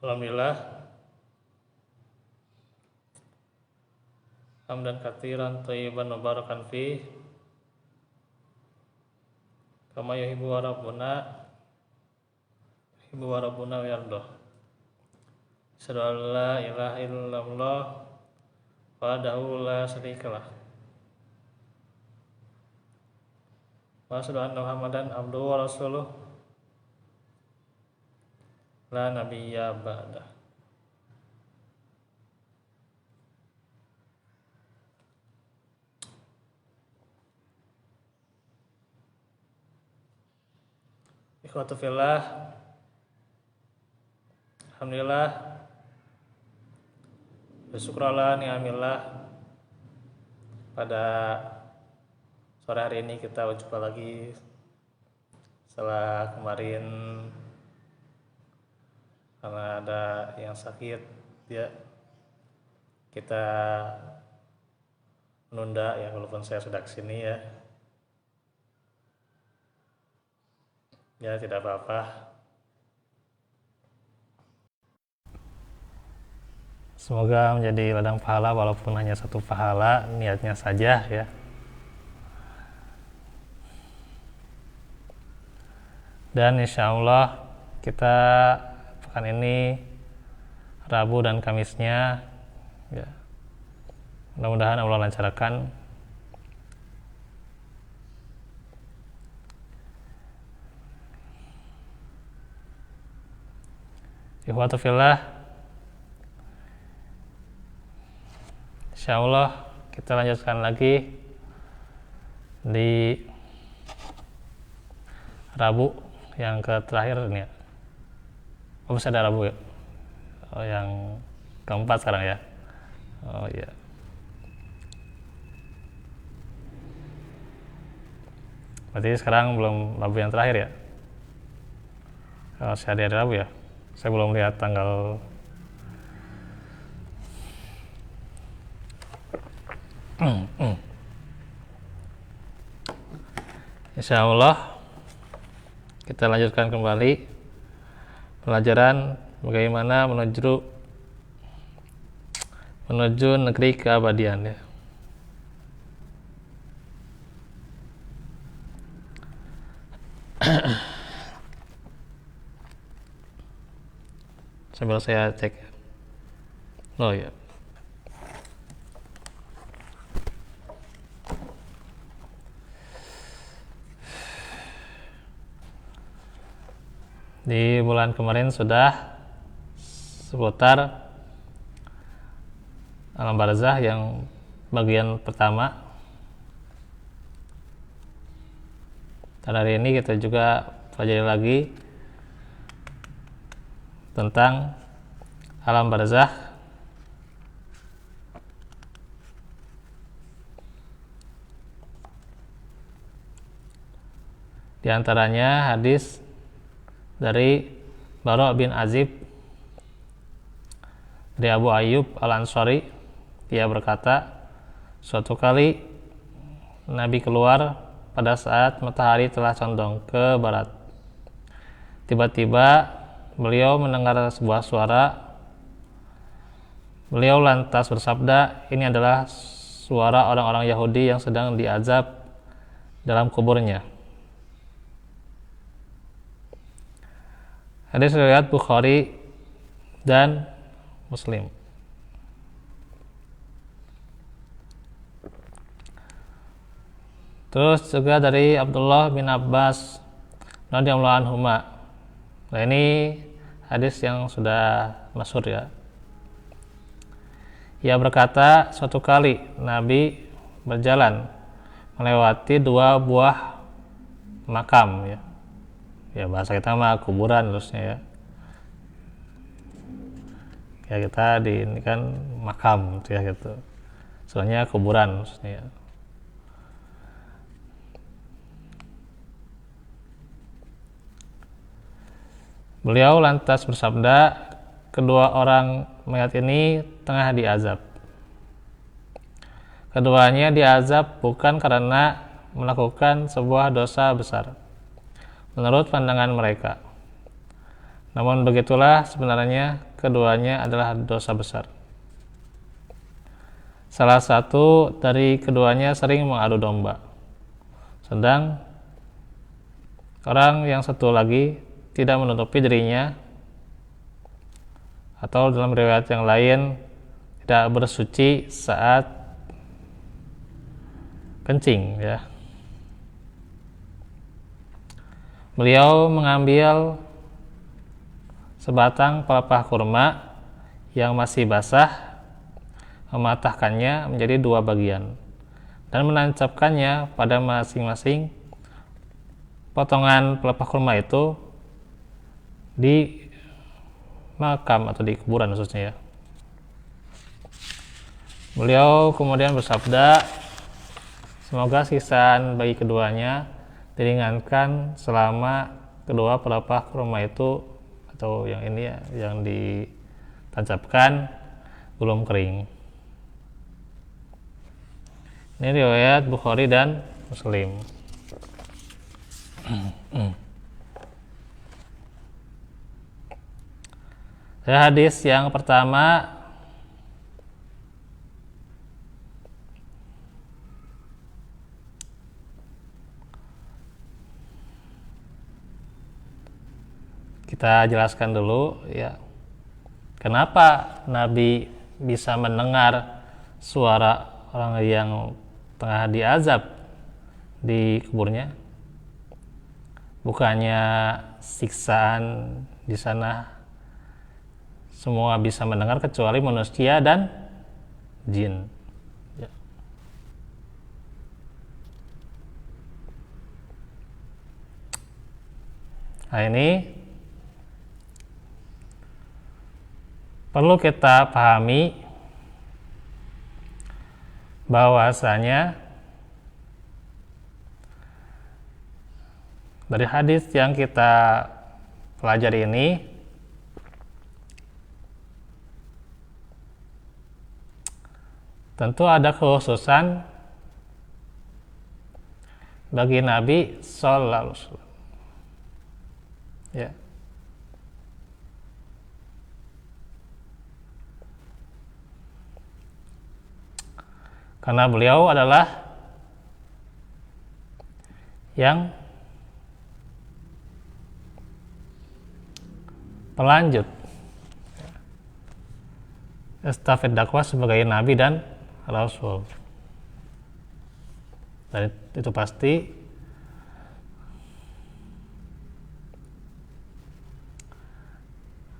Alhamdulillah, hamdan katsiran thayyiban mubarakan fih kama yuhibbu wa rabbuna wa yardah. Asyhadu an la ilaha illallah wahdahu la syarikalah wa asyhadu anna Muhammadan abduhu wa rasuluh la nabiyya ba'dah. Ikhwatu fillah, alhamdulillah, bersyukurlah ni'amillah, pada sore hari ini kita berjumpa lagi setelah kemarin karena ada yang sakit ya, kita menunda ya, walaupun saya sudah kesini ya tidak apa-apa. Semoga menjadi ladang pahala walaupun hanya satu pahala, niatnya saja ya. Dan insya Allah kita pekan ini Rabu dan Kamisnya ya, mudah-mudahan Allah lancarkan. Ikhwatu fillah, insya Allah kita lanjutkan lagi di Rabu yang terakhir ini ya. Oh, masih ada Rabu ya? Oh, yang keempat sekarang ya? Oh iya. Berarti sekarang belum Rabu yang terakhir ya? Kalau saya ada Rabu ya? Saya belum lihat tanggal. Insya Allah kita lanjutkan kembali pelajaran bagaimana menuju negeri keabadian ya. Sambil saya cek. Oh ya. Di bulan kemarin sudah seputar alam barzah yang bagian pertama. Dan hari ini kita juga pelajari lagi tentang alam barzah di antaranya hadis dari Bara bin Azib dari Abu Ayyub Al-Ansari. Dia berkata, suatu kali Nabi keluar pada saat matahari telah condong ke barat. Tiba-tiba beliau mendengar sebuah suara. Beliau lantas bersabda, ini adalah suara orang-orang Yahudi yang sedang diazab dalam kuburnya. Hadis riwayat Bukhari dan Muslim. Terus juga dari Abdullah bin Abbas radhiyallahu anhuma. Nah, ini hadis yang sudah masyhur ya. Ia berkata, suatu kali Nabi berjalan melewati dua buah makam ya. Ya bahasa kita mah kuburan terusnya ya. Ya kita ini kan makam gitu ya gitu. Soalnya kuburan maksudnya ya. Beliau lantas bersabda, kedua orang mayat ini tengah diazab. Keduanya diazab bukan karena melakukan sebuah dosa besar menurut pandangan mereka, Namun begitulah, sebenarnya keduanya adalah dosa besar. Salah satu dari keduanya sering mengadu domba, sedang orang yang satu lagi tidak menutupi dirinya, atau dalam riwayat yang lain tidak bersuci saat kencing, ya. Beliau mengambil sebatang pelepah kurma yang masih basah, mematahkannya menjadi 2 bagian dan menancapkannya pada masing-masing potongan pelepah kurma itu di makam atau di kuburan khususnya, ya. Beliau kemudian bersabda, semoga siksaan bagi keduanya diringankan selama kedua pelepah kurma itu, atau yang ini ya, yang ditancapkan, belum kering. Ini riwayat Bukhari dan Muslim. Hadis yang pertama, kita jelaskan dulu, ya, kenapa Nabi bisa mendengar suara orang yang tengah diazab di kuburnya. Bukannya siksaan di sana semua bisa mendengar kecuali manusia dan jin, ya. Nah, ini perlu kita pahami bahwasanya dari hadis yang kita pelajari ini tentu ada kekhususan bagi Nabi Sallallahu Alaihi Wasallam, ya. Karena beliau adalah yang pelanjut estafet dakwah sebagai Nabi dan Rasul. Dan itu pasti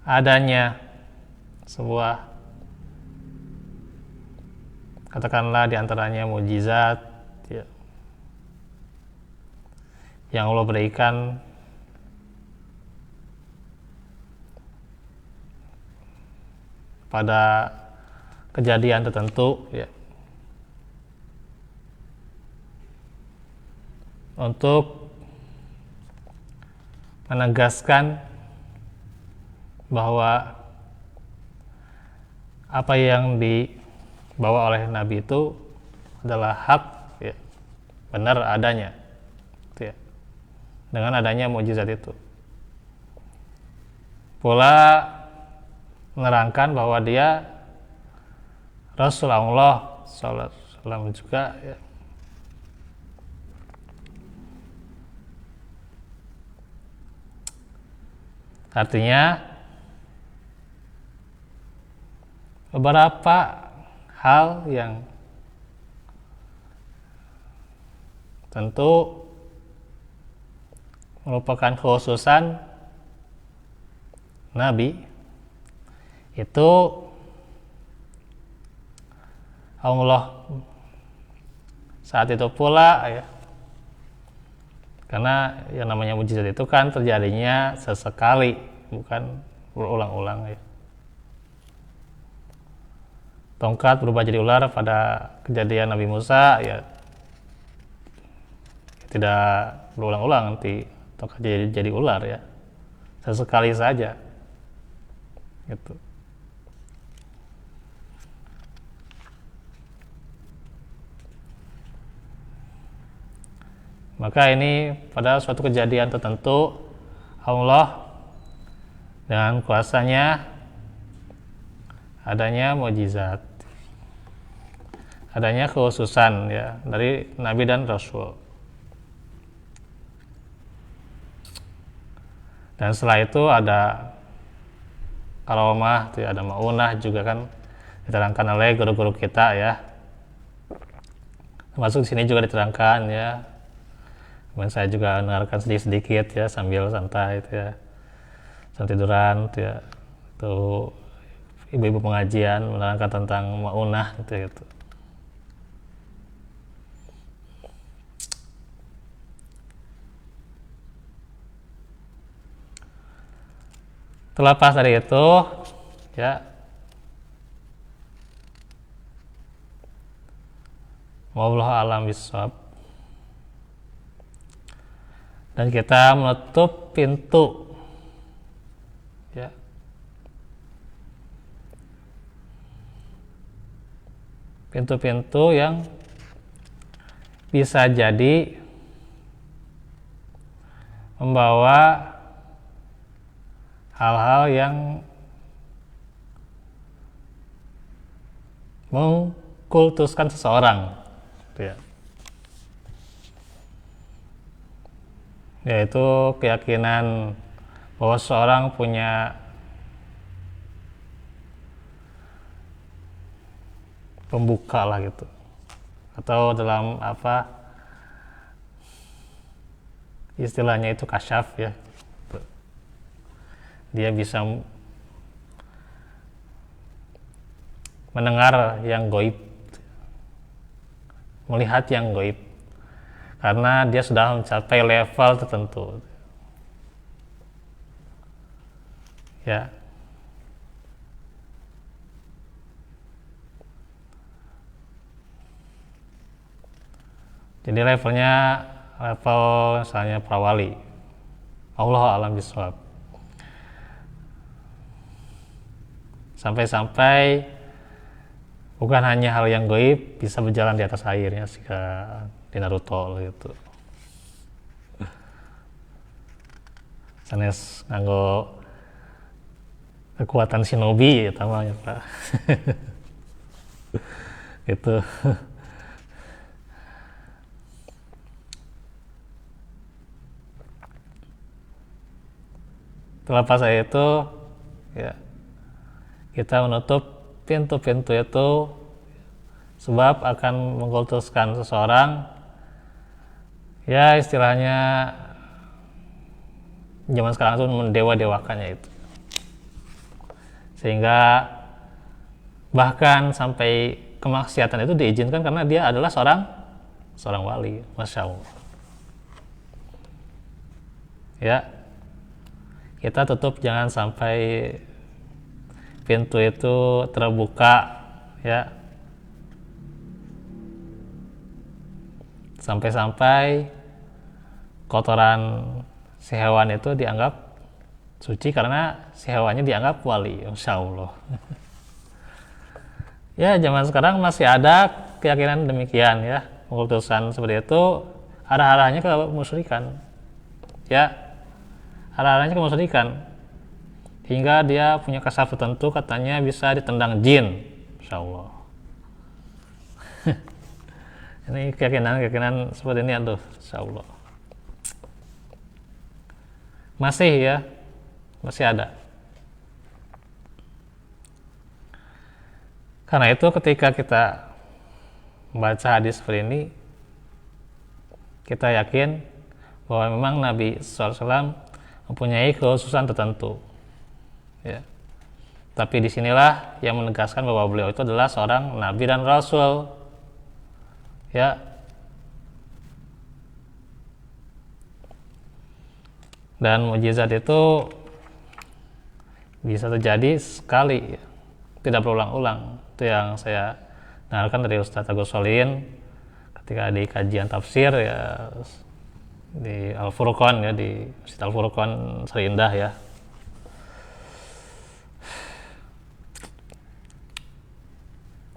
adanya sebuah, katakanlah diantaranya mukjizat, ya, yang Allah berikan pada kejadian tertentu, ya, untuk menegaskan bahwa apa yang dibawa oleh Nabi itu adalah hak, ya, benar adanya, ya, dengan adanya mukjizat itu. Pula menerangkan bahwa dia Rasulullah Sallallahu Alaihi Wasallam juga, ya. Artinya beberapa hal yang tentu merupakan kekhususan Nabi itu Allah saat itu pula, ya, karena yang namanya mujizat itu kan terjadinya sesekali, bukan berulang-ulang, ya. Tongkat berubah jadi ular pada kejadian Nabi Musa, ya, tidak berulang-ulang, nanti tongkat jadi ular, ya, sesekali saja, gitu. Maka ini pada suatu kejadian tertentu Allah dengan kuasanya adanya mukjizat, adanya kekhususan ya dari Nabi dan Rasul. Dan setelah itu ada karomah, ada maunah juga kan diterangkan oleh guru-guru kita ya. Termasuk di sini juga diterangkan ya. Kemudian saya juga mendengarkan sedikit-sedikit ya sambil santai itu ya, sambil tiduran itu ya. Itu ibu-ibu pengajian menerangkan tentang maunah gitu. Terlepas dari itu ya, wallahu a'lam bishawab, dan kita menutup pintu ya, pintu-pintu yang bisa jadi membawa hal-hal yang mengkultuskan seseorang ya. Yaitu keyakinan bahwa seseorang punya pembuka lah gitu, atau dalam apa istilahnya itu kasyaf ya, dia bisa mendengar yang gaib, melihat yang gaib karena dia sudah mencapai level tertentu ya. Jadi levelnya level misalnya prawali, Allah a'lam bishawab, sampai-sampai bukan hanya hal yang gaib bisa berjalan di atas airnya jika di Naruto gitu. Sanes nganggo kekuatan shinobi ya tamanya Pak. Gitu. Terlepas dari itu ya, kita menutup pintu-pintu itu sebab akan mengkultuskan seseorang ya, istilahnya zaman sekarang itu mendewa-dewakannya itu, sehingga bahkan sampai kemaksiatan itu diizinkan karena dia adalah seorang wali. Masya Allah ya. Kita tutup jangan sampai pintu itu terbuka ya, sampai-sampai kotoran si hewan itu dianggap suci karena si hewannya dianggap wali. Insya Allah. Ya, zaman sekarang masih ada keyakinan demikian ya, pengkultusan seperti itu arah-arahnya ke kemusyrikan ya, arah-arahnya kemusyrikan, hingga dia punya kasar tertentu katanya bisa ditendang jin. Insya Allah. Ini keyakinan seperti ini, aduh, insya Allah masih ya, masih ada. Karena itu ketika kita membaca hadis seperti ini, kita yakin bahwa memang Nabi SAW mempunyai kekhususan tertentu ya. Tapi disinilah yang menegaskan bahwa beliau itu adalah seorang Nabi dan Rasul ya. Dan mukjizat itu bisa terjadi sekali ya, tidak berulang-ulang. Itu yang saya dengarkan dari Ustadz Agus Solihin ketika di kajian tafsir ya di Al-Furqan ya, di Masjid Al-Furqan Serindah ya.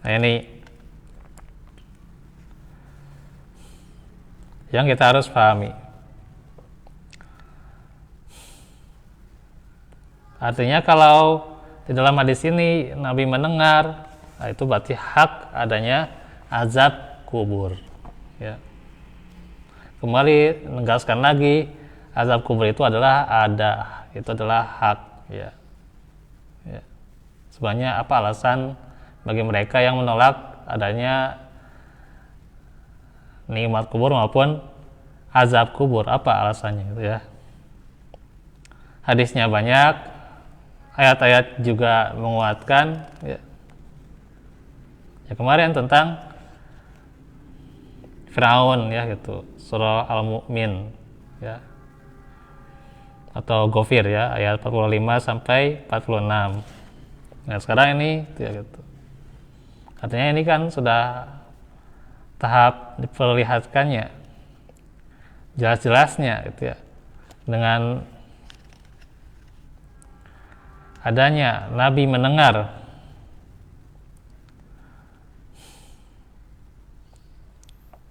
Nah, ini yang kita harus pahami. Artinya kalau di dalam hadis ini Nabi mendengar, nah itu berarti hak adanya azab kubur. Ya. Kembali menegaskan lagi, azab kubur itu adalah itu adalah hak. Ya. Ya. Sebenarnya apa alasan bagi mereka yang menolak adanya nikmat kubur maupun azab kubur? Apa alasannya gitu ya? Hadisnya banyak, ayat-ayat juga menguatkan. Ya. Ya kemarin tentang Firaun ya gitu, surah Al-Mu'min ya. Atau Ghafir ya, ayat 45 sampai 46. Nah, sekarang ini ya gitu. Artinya ini kan sudah tahap diperlihatkannya jelas-jelasnya gitu ya, dengan adanya Nabi mendengar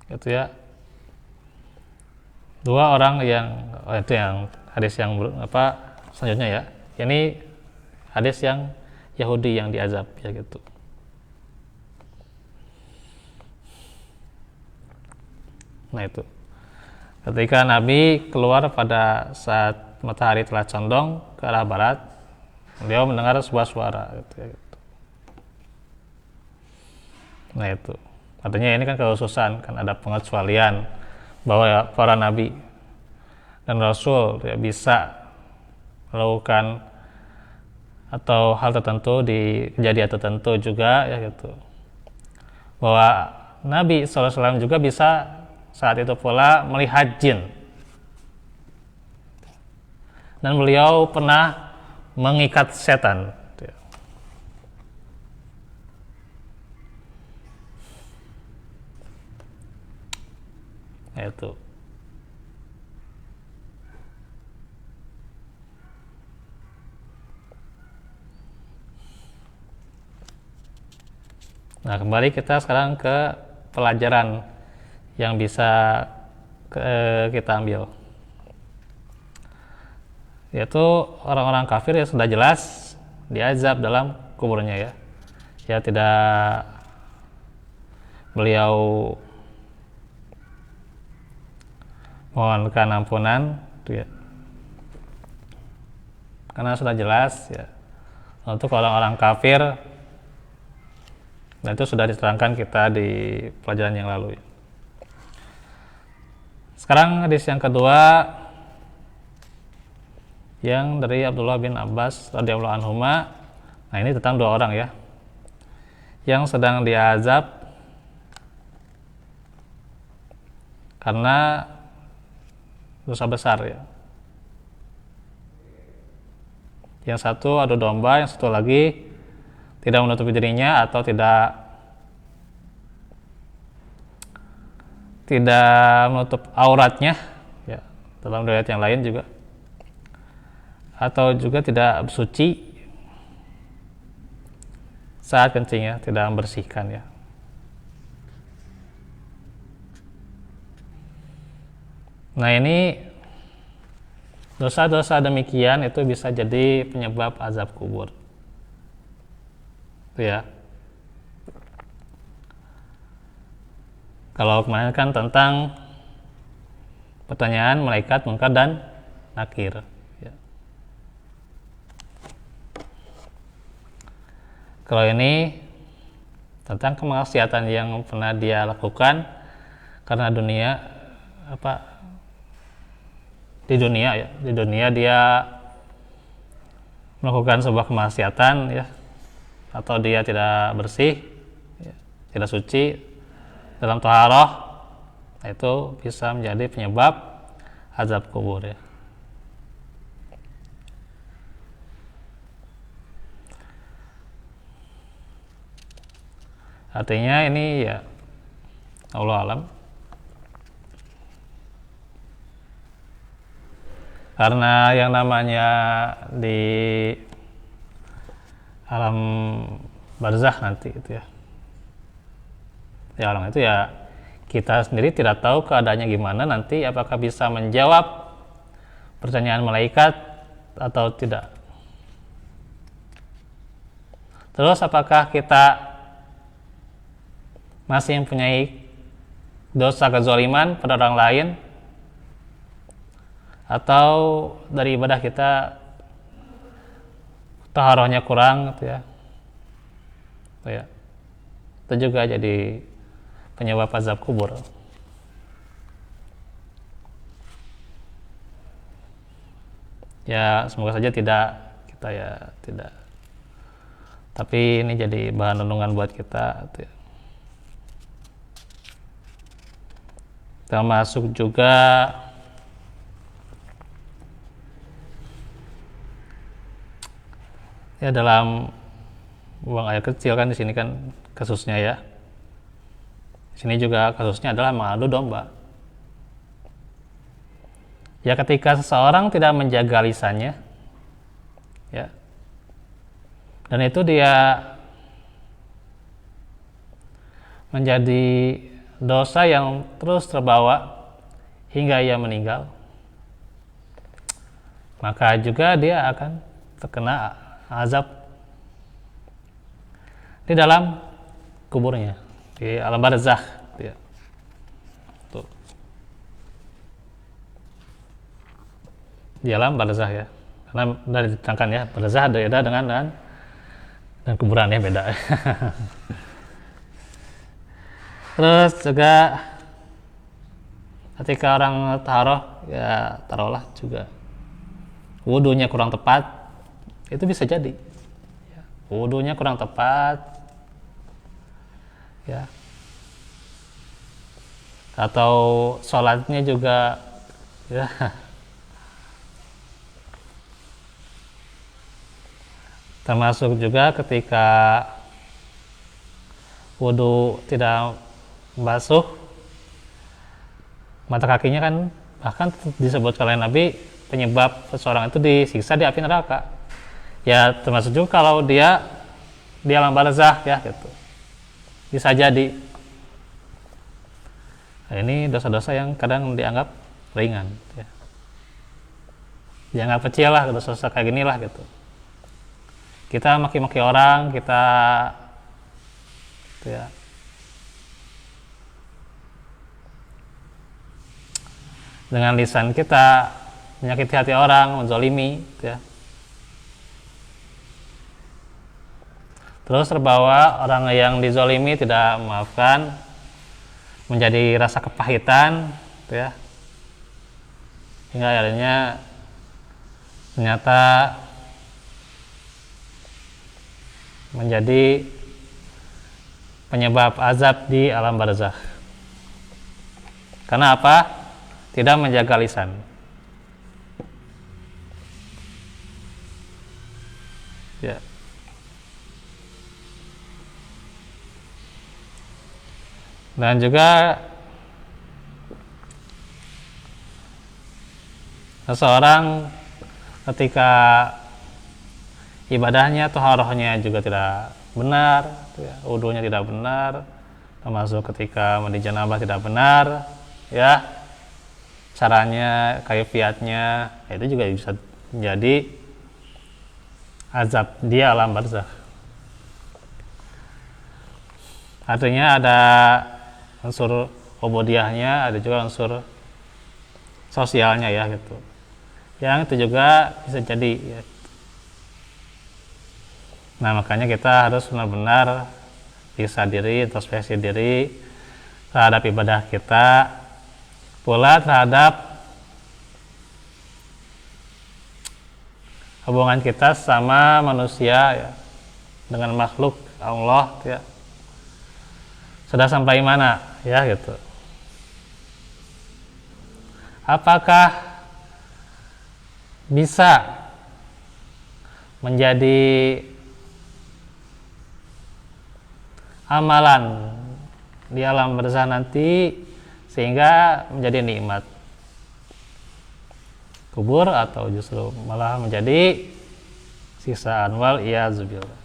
gitu ya, dua orang yang itu yang hadis yang selanjutnya ya, ini hadis yang Yahudi yang diazab ya gitu. Nah itu ketika Nabi keluar pada saat matahari telah condong ke arah barat, beliau mendengar sebuah suara gitu ya gitu. Nah itu artinya ini kan kekhususan, kan ada pengecualian bahwa para nabi dan rasul ya, bisa melakukan atau hal tertentu di kejadian tertentu juga ya gitu, bahwa Nabi SAW juga bisa saat itu pula melihat jin, dan beliau pernah mengikat setan. Itu. Nah, kembali kita sekarang ke pelajaran yang bisa kita ambil, yaitu orang-orang kafir yang sudah jelas diazab dalam kuburnya ya. Ya tidak beliau mohonkan ampunan ya. Karena sudah jelas ya, untuk orang-orang kafir, dan itu sudah diterangkan kita di pelajaran yang lalu ya. Sekarang hadis yang kedua yang dari Abdullah bin Abbas radhiyallahu anhuma. Nah ini tentang dua orang ya yang sedang diazab karena dosa besar ya. Yang satu adu domba, yang satu lagi tidak menutupi dirinya atau tidak menutup auratnya ya, dalam riwayat yang lain juga, atau juga tidak bersuci saat kencing ya, tidak membersihkan ya. Nah ini dosa-dosa demikian itu bisa jadi penyebab azab kubur ya. Kalau kemarin kan tentang pertanyaan malaikat Munkar dan Nakir ya. Kalau ini tentang kemaksiatan yang pernah dia lakukan karena di dunia dia melakukan sebuah kemaksiatan ya, atau dia tidak bersih ya, tidak suci dalam taharah, nah itu bisa menjadi penyebab azab kubur ya. Artinya ini ya Allah alam, karena yang namanya di alam barzakh nanti itu ya, orang itu ya kita sendiri tidak tahu keadaannya gimana nanti, apakah bisa menjawab pertanyaan malaikat atau tidak Terus apakah kita masih mempunyai dosa kezaliman pada orang lain, atau dari ibadah kita taharahnya kurang gitu ya. Itu juga jadi penyebab azab kubur. Ya semoga saja tidak tidak. Tapi ini jadi bahan renungan buat kita gitu ya. Termasuk juga ya dalam buang air kecil kan, di sini kan kasusnya ya. Di sini juga kasusnya adalah mengadu domba. Ya ketika seseorang tidak menjaga lisannya, ya, dan itu dia menjadi dosa yang terus terbawa hingga ia meninggal, maka juga dia akan terkena azab di dalam kuburnya, di alam barzakh. Ya. Tuh. Di alam barzakh ya, karena dari diterangkan ya, barzakh beda dengan dan kuburan ya beda. Terus juga ketika orang taruh ya, taruhlah juga wudunya kurang tepat, itu bisa jadi ya, wudunya kurang tepat ya, atau sholatnya juga ya termasuk juga ketika wudu tidak basuh mata kakinya kan, bahkan disebut oleh Nabi penyebab seseorang itu disiksa di api neraka. Ya termasuk juga kalau dia di alam barzakh ya gitu, bisa jadi. Nah, ini dosa-dosa yang kadang dianggap ringan ya, dianggap kecil lah, dosa-dosa kayak gini lah gitu. Kita maki-maki orang, kita gitu ya, dengan lisan kita menyakiti hati orang, menzalimi gitu ya. Terus terbawa orang yang dizalimi tidak memaafkan, menjadi rasa kepahitan gitu ya, hingga akhirnya ternyata menjadi penyebab azab di alam barzakh. Karena apa? Tidak menjaga lisan. Ya. Dan juga seseorang ketika ibadahnya atau taharahnya juga tidak benar, ya, wudunya tidak benar, termasuk ketika mandi janabah tidak benar, ya, caranya, kaifiatnya, itu juga bisa menjadi azab di alam barzakh. Artinya ada unsur ubudiyahnya, ada juga unsur sosialnya ya gitu. Yang itu juga bisa jadi ya. Nah makanya kita harus benar-benar bisa diri, introspeksi diri terhadap ibadah kita, pula terhadap hubungan kita sama manusia ya, dengan makhluk Allah ya, sudah sampai mana ya gitu. Apakah bisa menjadi amalan di alam barzakh nanti sehingga menjadi nikmat kubur, atau justru malah menjadi siksaan, wal iyadzubillah.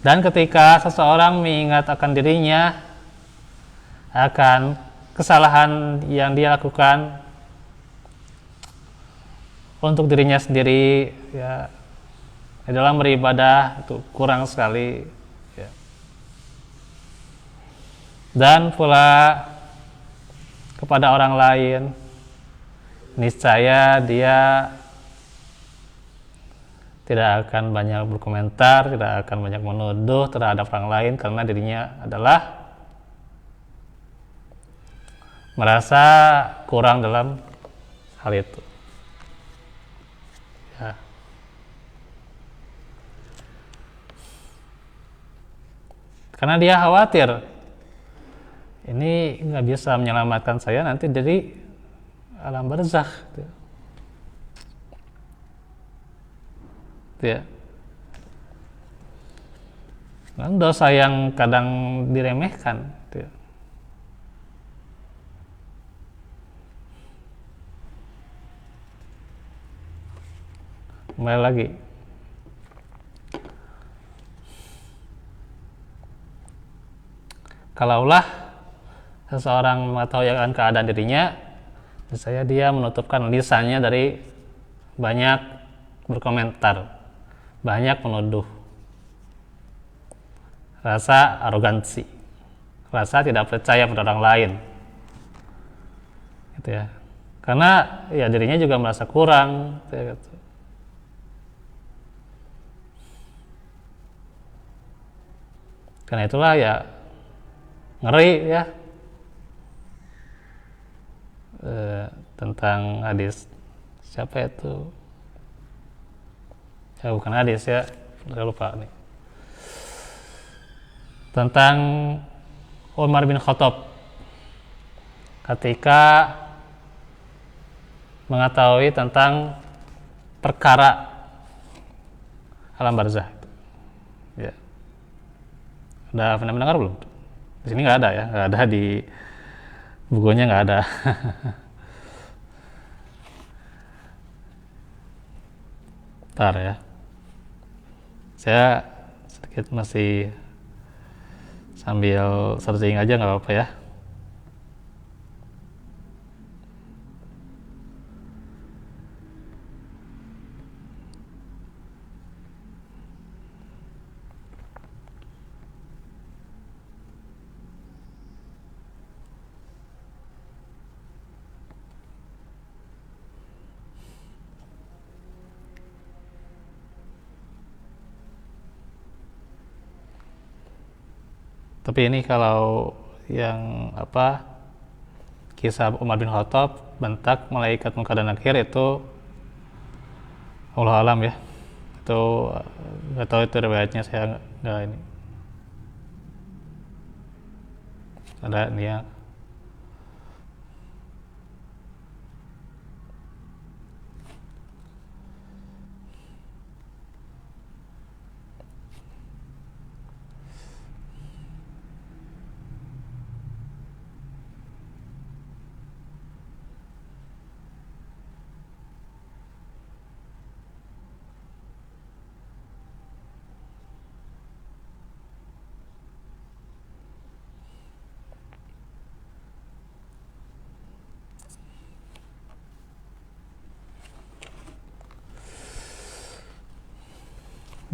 Dan ketika seseorang mengingat akan dirinya, akan kesalahan yang dia lakukan, untuk dirinya sendiri ya di dalam beribadah itu kurang sekali ya. Dan pula kepada orang lain niscaya dia tidak akan banyak berkomentar, tidak akan banyak menuduh terhadap orang lain karena dirinya adalah merasa kurang dalam hal itu ya. Karena dia khawatir ini nggak bisa menyelamatkan saya nanti dari alam barzakh gitu ya. Dan dosa yang kadang diremehkan gitu ya. Kembali lagi, kalaulah seseorang mengetahui akan keadaan dirinya, misalnya dia menutupkan lisannya dari banyak berkomentar, banyak menuduh, rasa arogansi, rasa tidak percaya pada orang lain gitu ya. Karena ya dirinya juga merasa kurang gitu. Karena itulah ya ngeri ya tentang hadis siapa itu ya, bukan hadis ya, saya lupa nih, tentang Umar bin Khattab ketika mengetahui tentang perkara alam barzakh ya. Udah pernah mendengar belum? Di sini nggak ada ya, nggak ada di bukunya, nggak ada. Ntar ya, saya sedikit masih sambil searching aja, nggak apa-apa ya. Tapi ini kalau yang apa, kisah Umar bin Khattab bentak malaikat munkar dan nakir itu Allah alam ya, itu nggak tahu itu riwayatnya, saya nggak ini ada ini ya.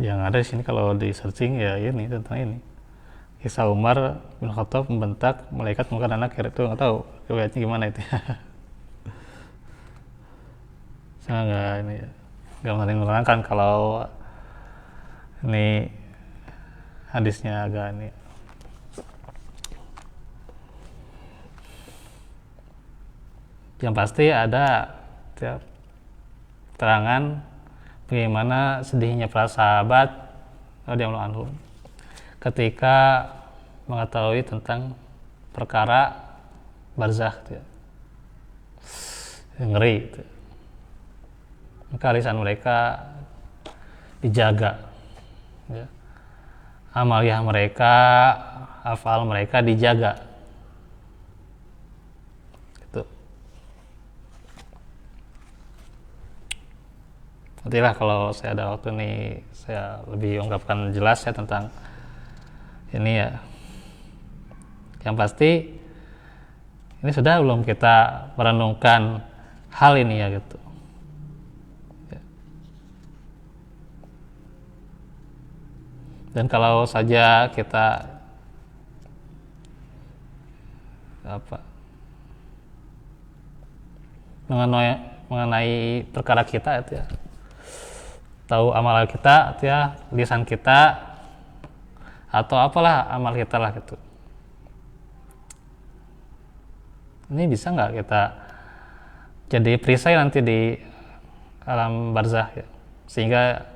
Yang ada di sini kalau di searching ya ini tentang ini, kisah Umar bin Khattab membentak malaikat munkar dan nakir, itu nggak tahu riwayatnya gimana itu ya. Saya nggak ini ya, nggak menerangkan kalau ini hadisnya agak ini. Yang pasti ada ya, keterangan bagaimana sedihnya para sahabat radhiyallahu anhum ketika mengetahui tentang perkara barzakh ya. Ngeri gitu. Maka lisan mereka dijaga ya. Amaliyah mereka, hafal mereka dijaga gitu. Nantilah kalau saya ada waktu nih, saya lebih ungkapkan jelas ya tentang ini ya. Yang pasti ini sudah belum kita merenungkan hal ini ya gitu. Dan kalau saja kita mengenai perkara kita itu ya, tahu amal kita itu ya, lisan kita atau apalah amal kita lah gitu. Ini bisa nggak kita jadi perisai nanti di alam barzakh ya, sehingga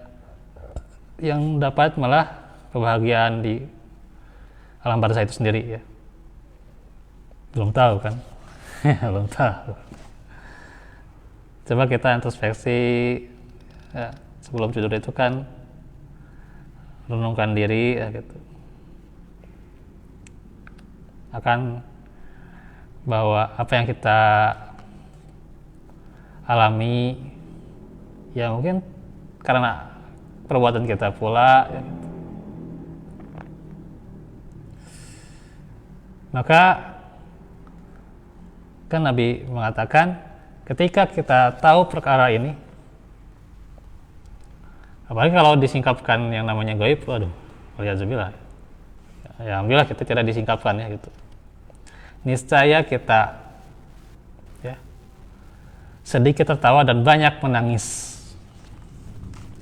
yang dapat malah kebahagiaan di alam barzakh itu sendiri ya. Belum tahu kan. Belum tahu. Coba kita introspeksi ya, sebelum tidur itu kan renungkan diri ya, gitu, akan bahwa apa yang kita alami ya mungkin karena perbuatan kita pula ya, gitu. Maka kan Nabi mengatakan ketika kita tahu perkara ini, apalagi kalau disingkapkan yang namanya gaib, waduh, waliyadzubillah. Ya, alhamdulillah kita tidak disingkapkan ya gitu. Niscaya kita ya sedikit tertawa dan banyak menangis.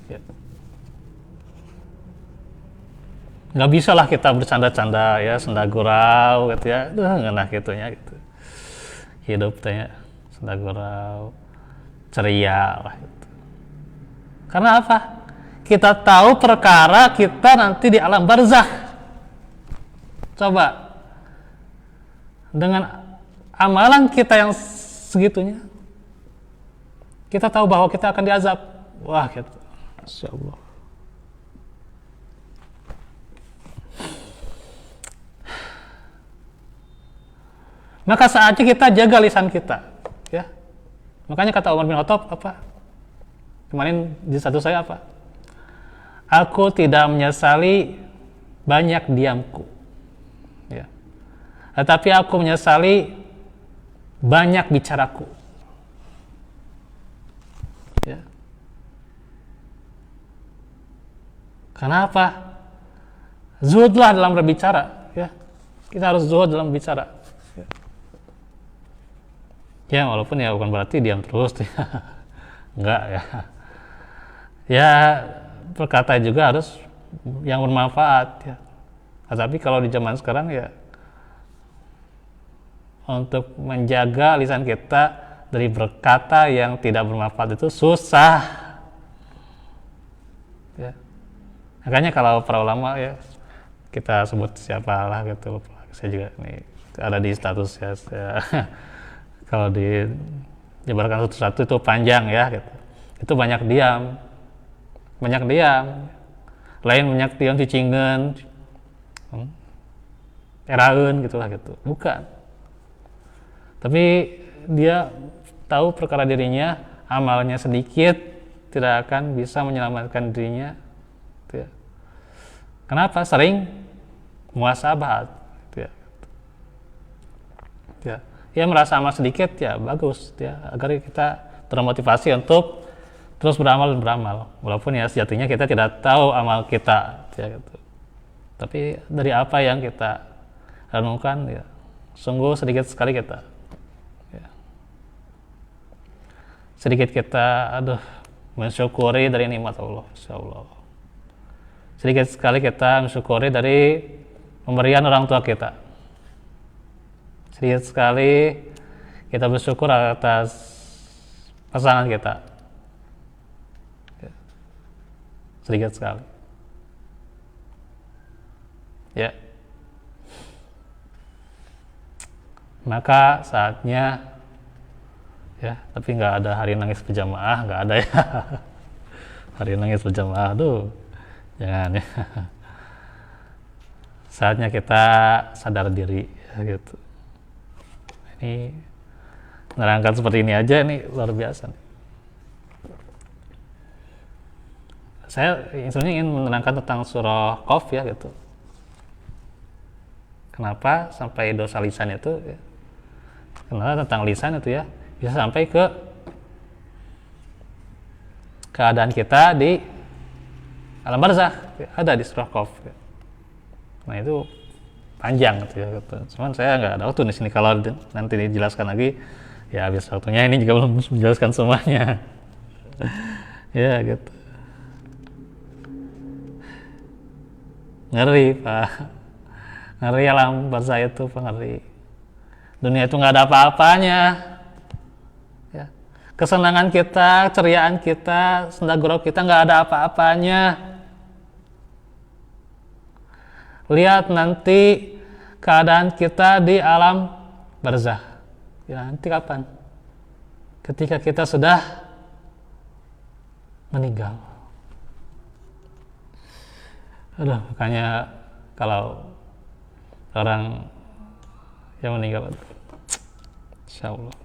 Ya. Nggak bisa lah kita bercanda-canda ya, senda gurau gitu ya, enak gitunya gitu. Hidup tanya senda gurau, ceria lah gitu. Karena apa? Kita tahu perkara kita nanti di alam barzakh. Coba dengan amalan kita yang segitunya, kita tahu bahwa kita akan diazab. Wah, gitu. Masya Allah. Maka saatnya kita jaga lisan kita, ya. Makanya kata Umar bin Khattab apa? Kemarin di satu saya apa? Aku tidak menyesali banyak diamku, ya. Tetapi aku menyesali banyak bicaraku, ya. Karena apa? Zuhudlah dalam berbicara, ya. Kita harus zuhud dalam berbicara. Ya. Ya walaupun ya bukan berarti diam terus, ya. Enggak ya. Ya berkata juga harus yang bermanfaat ya. Tapi kalau di zaman sekarang ya untuk menjaga lisan kita dari berkata yang tidak bermanfaat itu susah. Ya. Makanya kalau para ulama ya kita sebut siapalah gitu, saya juga nih ada di status ya, saya, kalau dijabarkan satu-satu itu panjang ya gitu. Itu banyak diam, lain banyak diam cicingen, eraeun gitulah gitu, bukan. Tapi dia tahu perkara dirinya, amalnya sedikit tidak akan bisa menyelamatkan dirinya, gitu ya. Kenapa? Sering muhasabah, gitu ya. Ya merasa amal sedikit ya bagus ya, agar kita termotivasi untuk terus beramal, walaupun ya sejatinya kita tidak tahu amal kita ya, gitu. Tapi dari apa yang kita renungkan ya sungguh sedikit sekali kita ya. Sedikit kita mensyukuri dari nikmat Allah, insyaallah. Sedikit sekali kita mensyukuri dari pemberian orang tua kita. Sedikit sekali kita bersyukur atas pasangan kita. Sedikit sekali. Ya. Maka saatnya ya, tapi nggak ada hari nangis berjamaah, nggak ada ya. Hari nangis berjamaah, jangan ya. Saatnya kita sadar diri ya, gitu. Ini menerangkan seperti ini aja, ini luar biasa nih. Saya sebenarnya ingin menerangkan tentang surah Qaf ya gitu. Kenapa sampai dosa lisan itu ya? Kenapa tentang lisan itu ya bisa sampai ke keadaan kita di alam barzakh ada di surah Qaf. Nah itu panjang gitu ya. Cuman saya nggak ada waktu di sini, kalau nanti dijelaskan lagi ya habis waktunya, ini juga belum menjelaskan semuanya. Ya gitu. Ngeri Pak, ngeri alam barzakh itu Pak, ngeri. Dunia itu nggak ada apa-apanya. Ya. Kesenangan kita, ceriaan kita, senda gurau kita nggak ada apa-apanya. Lihat nanti keadaan kita di alam barzakh. Ya nanti kapan? Ketika kita sudah meninggal. Aduh, makanya kalau orang yang meninggal, insya Allah.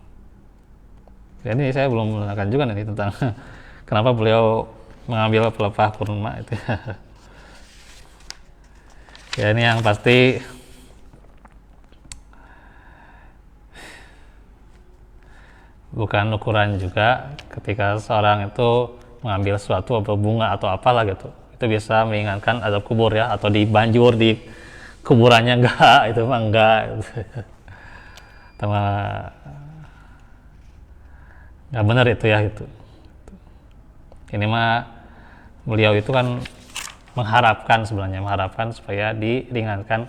Ya, ini saya belum menerangkan juga nih tentang kenapa beliau mengambil pelepah kurma itu. Ya ini yang pasti bukan ukuran juga ketika seorang itu mengambil sesuatu atau bunga atau apalah gitu, itu bisa mengingatkan azab kubur ya, atau dibanjur di kuburannya, enggak, itu mah enggak sama nggak benar itu ya gitu. Ini mah beliau itu kan mengharapkan supaya diringankan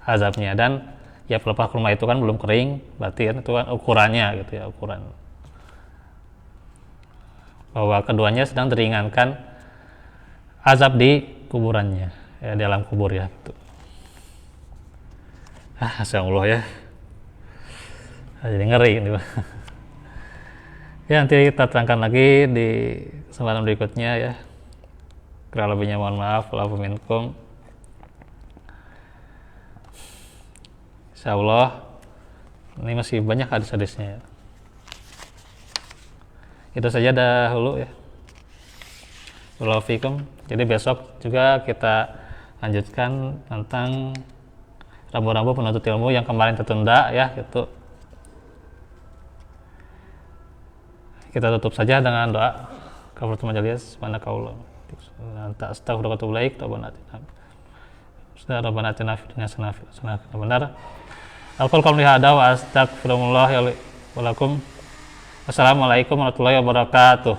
azabnya, dan ya pelepah kurma itu kan belum kering, berarti kan itu kan ukurannya gitu ya, ukuran bahwa keduanya sedang diringankan azab di kuburannya ya, di alam kubur ya gitu. Masya Allah ya, jadi ngeri ini. Ya nanti kita terangkan lagi di kesempatan berikutnya ya. Kurang lebihnya mohon maaf, wa'afu minkum. Insya Allah ini masih banyak hadis-hadisnya ya. Itu saja dahulu ya. Wa'afu fikum. Jadi besok juga kita lanjutkan tentang rambu-rambu penuntut ilmu yang kemarin tertunda ya gitu. Kita tutup saja dengan doa kafaratul majelis. Subhanakallah anta astaghfiruka wa atubu ilaik. Rabbana atina fid dunya hasanah benar. Aqul qawli hadza wa astaghfirullah wa lakum. Wassalamualaikum warahmatullahi wabarakatuh.